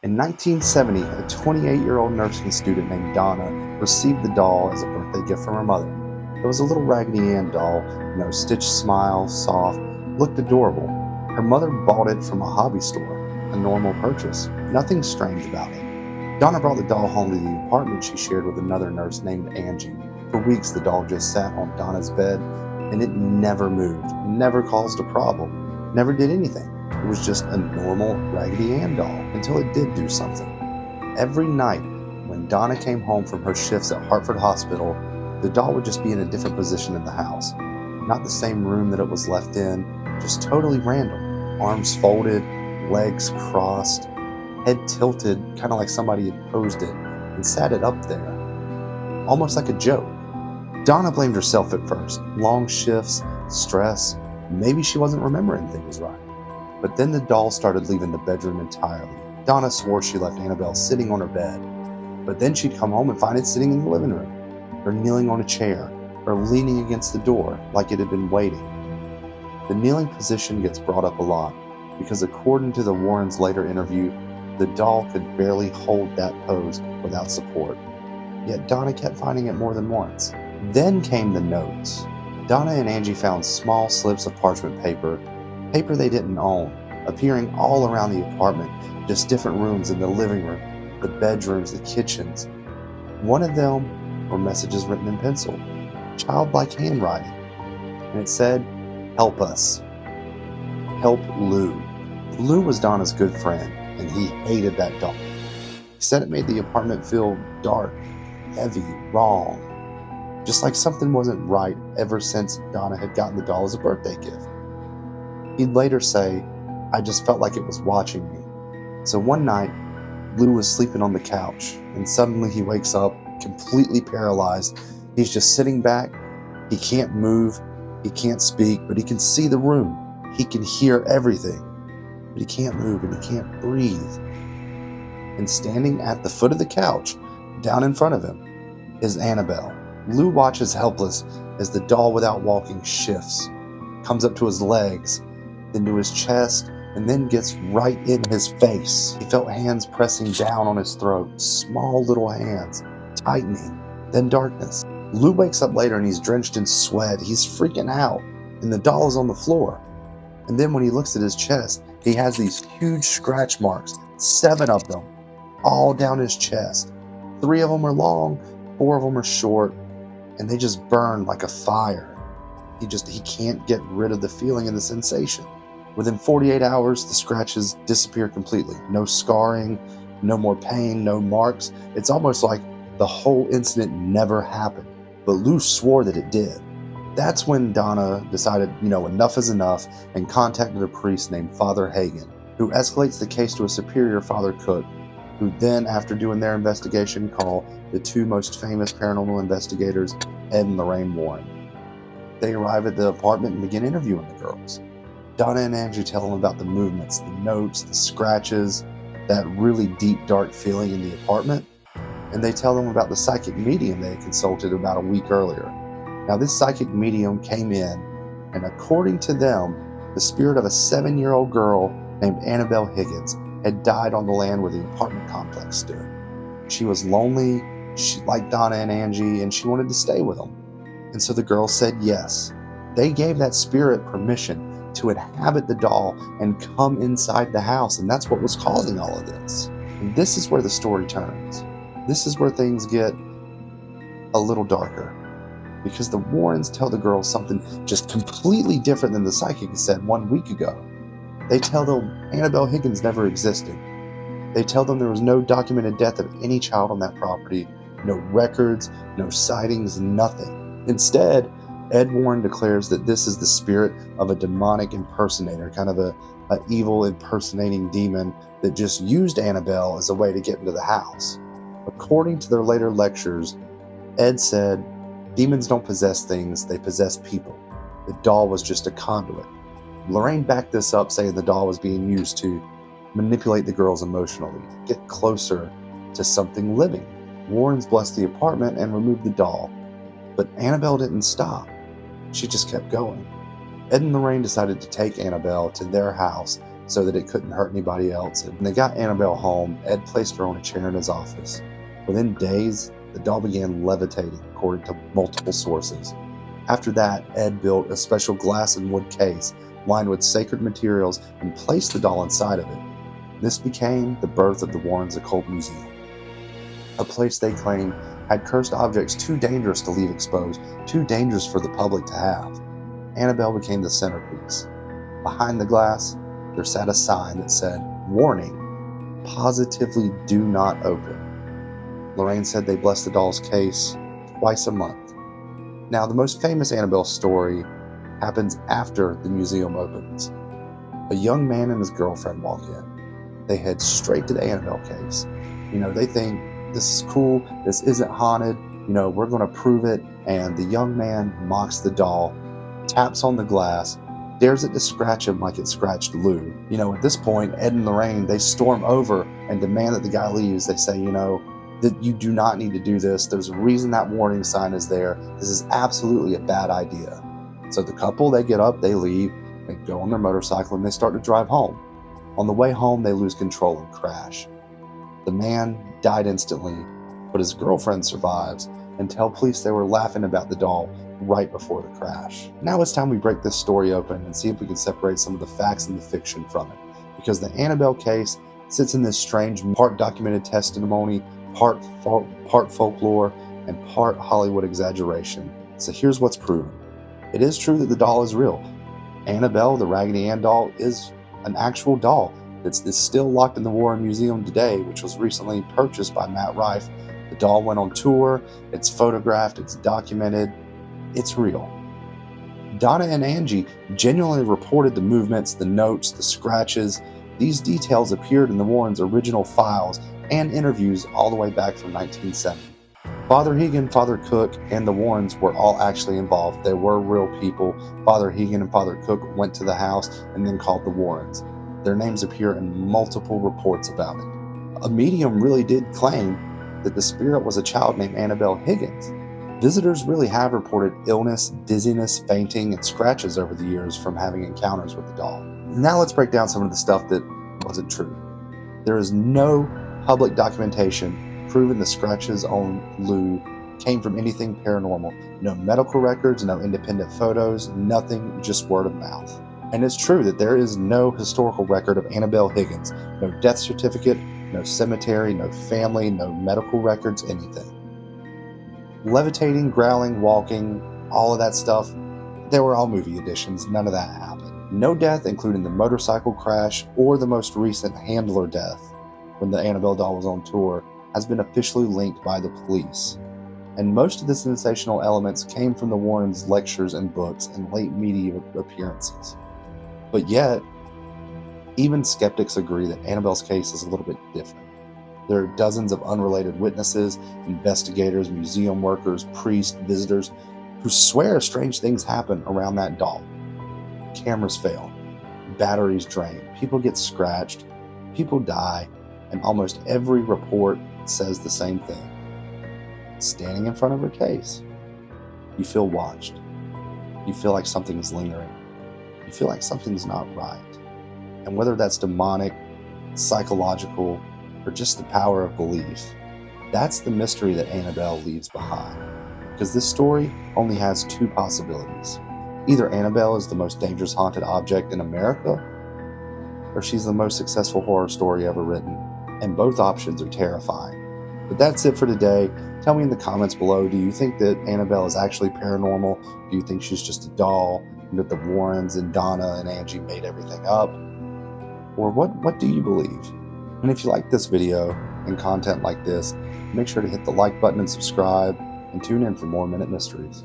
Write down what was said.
In 1970, a 28-year-old nursing student named Donna received the doll as a birthday gift from her mother. It was a little Raggedy Ann doll, stitched smile, soft, looked adorable. Her mother bought it from a hobby store, a normal purchase, nothing strange about it. Donna brought the doll home to the apartment she shared with another nurse named Angie. For weeks, the doll just sat on Donna's bed, and it never moved, never caused a problem, never did anything. It was just a normal Raggedy Ann doll until it did do something. Every night, when Donna came home from her shifts at Hartford Hospital, the doll would just be in a different position in the house. Not the same room that it was left in, just totally random. Arms folded, legs crossed, head tilted, kind of like somebody had posed it and sat it up there, almost like a joke. Donna blamed herself at first. Long shifts, stress, maybe she wasn't remembering things right. But then the doll started leaving the bedroom entirely. Donna swore she left Annabelle sitting on her bed, but then she'd come home and find it sitting in the living room, or kneeling on a chair, or leaning against the door like it had been waiting. The kneeling position gets brought up a lot, because according to the Warrens' later interview, the doll could barely hold that pose without support. Yet Donna kept finding it more than once. Then came the notes. Donna and Angie found small slips of parchment paper they didn't own, appearing all around the apartment, just different rooms in the living room, the bedrooms, the kitchens. One of them were messages written in pencil, childlike handwriting, and it said, "Help us. Help Lou." Lou was Donna's good friend, and he hated that doll. He said it made the apartment feel dark, heavy, wrong, just like something wasn't right ever since Donna had gotten the doll as a birthday gift. He'd later say, "I just felt like it was watching me." So one night, Lou was sleeping on the couch, and suddenly he wakes up, completely paralyzed. He's just sitting back. He can't move, he can't speak, but he can see the room. He can hear everything, but he can't move and he can't breathe. And standing at the foot of the couch, down in front of him, is Annabelle. Lou watches helpless as the doll without walking shifts, comes up to his legs, then to his chest, and then gets right in his face. He felt hands pressing down on his throat, small little hands, tightening, then darkness. Lou wakes up later and he's drenched in sweat. He's freaking out, and the doll is on the floor. And then when he looks at his chest, he has these huge scratch marks, 7 of them, all down his chest. 3 of them are long, 4 of them are short, and they just burn like a fire. He can't get rid of the feeling and the sensation. Within 48 hours, the scratches disappear completely. No scarring, no more pain, no marks. It's almost like the whole incident never happened. But Lou swore that it did. That's when Donna decided, enough is enough, and contacted a priest named Father Hagen, who escalates the case to a superior Father Cook, who then, after doing their investigation, call the 2 most famous paranormal investigators, Ed and Lorraine Warren. They arrive at the apartment and begin interviewing the girls. Donna and Angie tell them about the movements, the notes, the scratches, that really deep, dark feeling in the apartment, and they tell them about the psychic medium they had consulted about a week earlier. Now, this psychic medium came in, and according to them, the spirit of a 7-year-old girl named Annabelle Higgins had died on the land where the apartment complex stood. She was lonely, she liked Donna and Angie, and she wanted to stay with them. And so the girls said yes. They gave that spirit permission to inhabit the doll and come inside the house, and that's what was causing all of this. And this is where the story turns. This is where things get a little darker, because the Warrens tell the girls something just completely different than the psychic said 1 week ago. They tell them Annabelle Higgins never existed. They tell them there was no documented death of any child on that property, no records, no sightings, nothing. Instead, Ed Warren declares that this is the spirit of a demonic impersonator, kind of a evil impersonating demon that just used Annabelle as a way to get into the house. According to their later lectures, Ed said, "Demons don't possess things, they possess people. The doll was just a conduit." Lorraine backed this up, saying the doll was being used to manipulate the girls emotionally, get closer to something living. Warrens blessed the apartment and removed the doll, but Annabelle didn't stop. She just kept going. Ed and Lorraine decided to take Annabelle to their house so that it couldn't hurt anybody else. And when they got Annabelle home, Ed placed her on a chair in his office. Within days, the doll began levitating, according to multiple sources. After that, Ed built a special glass and wood case lined with sacred materials and placed the doll inside of it. This became the birth of the Warren's Occult Museum, a place they claimed had cursed objects too dangerous to leave exposed, too dangerous for the public to have. Annabelle became the centerpiece. Behind the glass, there sat a sign that said, "Warning, positively do not open." Lorraine said they blessed the doll's case twice a month. Now, the most famous Annabelle story happens after the museum opens. A young man and his girlfriend walk in. They head straight to the Annabelle case. They think, this is cool, this isn't haunted, we're going to prove it. And the young man mocks the doll, taps on the glass, dares it to scratch him like it scratched Lou. At this point, Ed and Lorraine, they storm over and demand that the guy leaves. They say, that you do not need to do this. There's a reason that warning sign is there. This is absolutely a bad idea. So the couple, they get up, they leave, they go on their motorcycle, and they start to drive home. On the way home, they lose control and crash. The man died instantly, but his girlfriend survives and tell police they were laughing about the doll right before the crash. Now it's time we break this story open and see if we can separate some of the facts and the fiction from it. Because the Annabelle case sits in this strange part documented testimony, part folklore, and part Hollywood exaggeration. So here's what's proven. It is true that the doll is real. Annabelle, the Raggedy Ann doll, is an actual doll that's still locked in the Warren Museum today, which was recently purchased by Matt Rife. The doll went on tour, it's photographed, it's documented, it's real. Donna and Angie genuinely reported the movements, the notes, the scratches. These details appeared in the Warrens' original files and interviews all the way back from 1970. Father Hegan, Father Cook, and the Warrens were all actually involved. They were real people. Father Hegan and Father Cook went to the house and then called the Warrens. Their names appear in multiple reports about it. A medium really did claim that the spirit was a child named Annabelle Higgins. Visitors really have reported illness, dizziness, fainting, and scratches over the years from having encounters with the doll. Now let's break down some of the stuff that wasn't true. There is no public documentation proving the scratches on Lou came from anything paranormal. No medical records, no independent photos, nothing, just word of mouth. And it's true that there is no historical record of Annabelle Higgins, no death certificate, no cemetery, no family, no medical records, anything. Levitating, growling, walking, all of that stuff, they were all movie additions. None of that happened. No death, including the motorcycle crash or the most recent handler death when the Annabelle doll was on tour, has been officially linked by the police. And most of the sensational elements came from the Warrens' lectures and books and late media appearances. But yet, even skeptics agree that Annabelle's case is a little bit different. There are dozens of unrelated witnesses, investigators, museum workers, priests, visitors, who swear strange things happen around that doll. Cameras fail, batteries drain, people get scratched, people die, and almost every report says the same thing. Standing in front of her case, you feel watched. You feel like something's lingering. You feel like something's not right. And whether that's demonic, psychological, or just the power of belief, that's the mystery that Annabelle leaves behind. Because this story only has two possibilities. Either Annabelle is the most dangerous haunted object in America, or she's the most successful horror story ever written. And both options are terrifying. But that's it for today. Tell me in the comments below, do you think that Annabelle is actually paranormal? Do you think she's just a doll, and that the Warrens and Donna and Angie made everything up? Or what do you believe? And if you like this video and content like this, make sure to hit the like button and subscribe, and tune in for more Minute Mysteries.